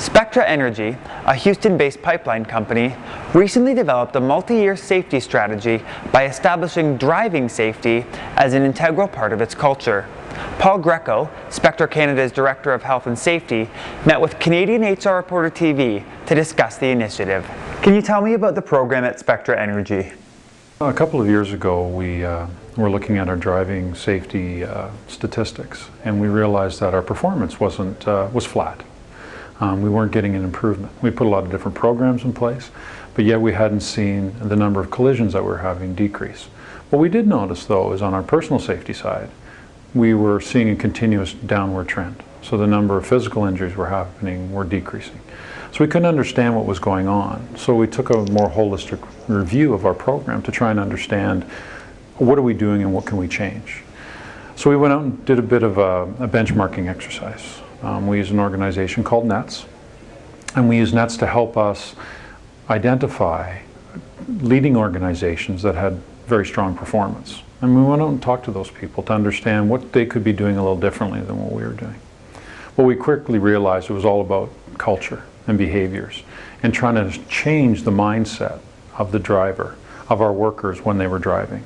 Spectra Energy, a Houston-based pipeline company, recently developed a multi-year safety strategy by establishing driving safety as an integral part of its culture. Paul Greco, Spectra Canada's Director of Health and Safety, met with Canadian HR Reporter TV to discuss the initiative. Can you tell me about the program at Spectra Energy? A couple of years ago, we were looking at our driving safety statistics, and we realized that our performance was flat. We weren't getting an improvement. We put a lot of different programs in place, but yet we hadn't seen the number of collisions that we're having decrease. What we did notice, though, is on our personal safety side, we were seeing a continuous downward trend. So the number of physical injuries were decreasing. So we couldn't understand what was going on. So we took a more holistic review of our program to try and understand what are we doing and what can we change. So we went out and did a bit of a benchmarking exercise. We used an organization called NETS, and we used NETS to help us identify leading organizations that had very strong performance. And we went out and talked to those people to understand what they could be doing a little differently than what we were doing. Well, we quickly realized it was all about culture and behaviors and trying to change the mindset of the driver, of our workers when they were driving.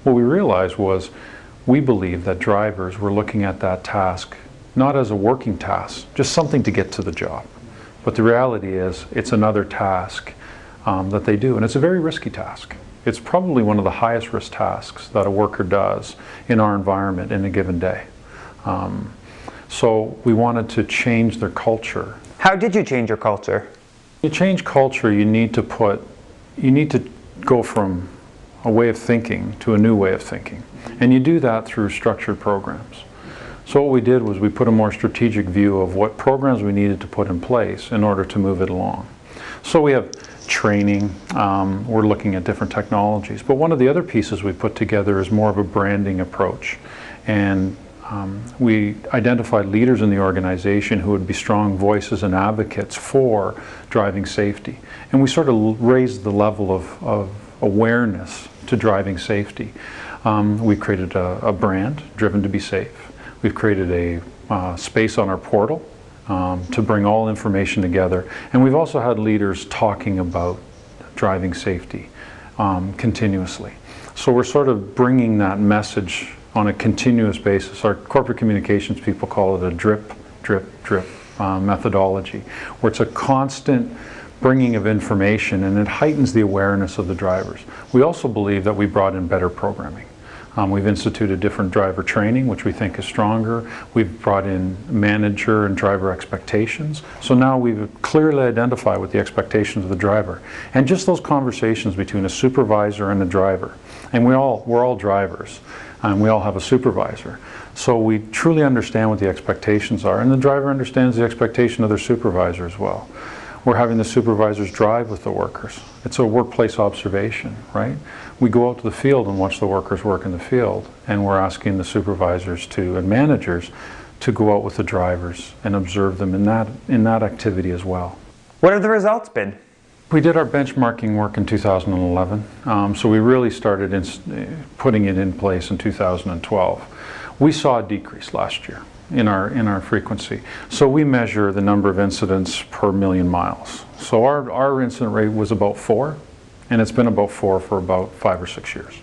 What we realized was we believed that drivers were looking at that task not as a working task, just something to get to the job. But the reality is it's another task that they do, and it's a very risky task. It's probably one of the highest risk tasks that a worker does in our environment in a given day. So we wanted to change their culture. How did you change your culture? To change culture, you need to go from a way of thinking to a new way of thinking. And you do that through structured programs. So what we did was we put a more strategic view of what programs we needed to put in place in order to move it along. So we have training, we're looking at different technologies, but one of the other pieces we put together is more of a branding approach. And we identified leaders in the organization who would be strong voices and advocates for driving safety. And we sort of raised the level of awareness to driving safety. We created a brand, Driven to be Safe. We've created a space on our portal to bring all information together. And we've also had leaders talking about driving safety continuously. So we're sort of bringing that message on a continuous basis. Our corporate communications people call it a drip, drip, drip methodology, where it's a constant bringing of information and it heightens the awareness of the drivers. We also believe that we brought in better programming. We've instituted different driver training, which we think is stronger. We've brought in manager and driver expectations. So now we've clearly identified what the expectations of the driver. And just those conversations between a supervisor and a driver. And we're all drivers, and we all have a supervisor. So we truly understand what the expectations are, and the driver understands the expectation of their supervisor as well. We're having the supervisors drive with the workers. It's a workplace observation, right? We go out to the field and watch the workers work in the field, and we're asking the supervisors and managers to go out with the drivers and observe them in that activity as well. What have the results been? We did our benchmarking work in 2011, so we really started putting it in place in 2012. We saw a decrease last year in our frequency. So we measure the number of incidents per million miles. So our incident rate was about 4, and it's been about 4 for about 5 or 6 years.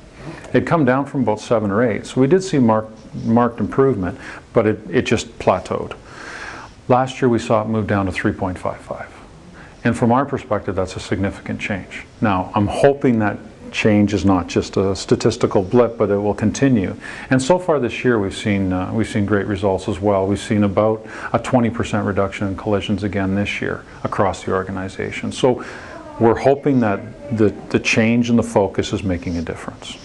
It'd come down from about 7 or 8, so we did see marked improvement, but it just plateaued. Last year we saw it move down to 3.55. And from our perspective, that's a significant change. Now, I'm hoping that change is not just a statistical blip, but it will continue. And so far this year, we've seen great results as well. We've seen about a 20% reduction in collisions again this year across the organization. So we're hoping that the change in the focus is making a difference.